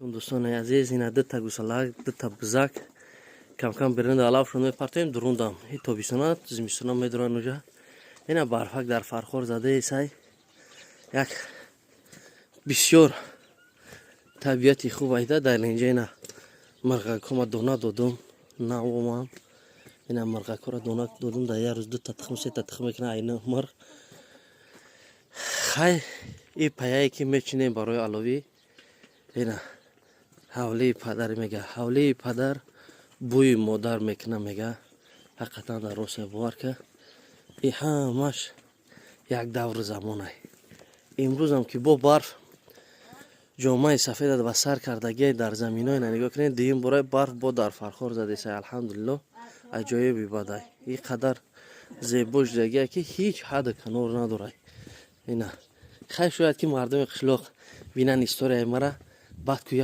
دوستان عزیز این دو تا گوساله دو تا بزک کم کم برند علاف شده میپرتیم دروندم این تابستون زمستون میدرن اونجا اینا برفک در فرخور زده ایسای یک بسیار طبیعتی خوب ایده در اینجا اینا مرغک ها دونه دادم نوام اینا مرغک ها دونه دادم در یه روز دو تا تخم سه تا تخم میکنه اینا مرغ خیلی این پیایی که میچینیم برای علاوه اینا حوله پدر میگه حوله پدر بوی مادر میکنه میگه حقیقتا در راست باور که این همش یک دور زمانه امروز هم که با برف جامعه سفید و سر کردگی در زمین های نگاه کنید دیم برای برف با در فرخور زده سه الحمدلله عجایبی بده این قدر زیباش دیگه که هیچ حد کنار نداره اینا خیلی شاید که مردم قشلاق بینن استوری مرا بعد که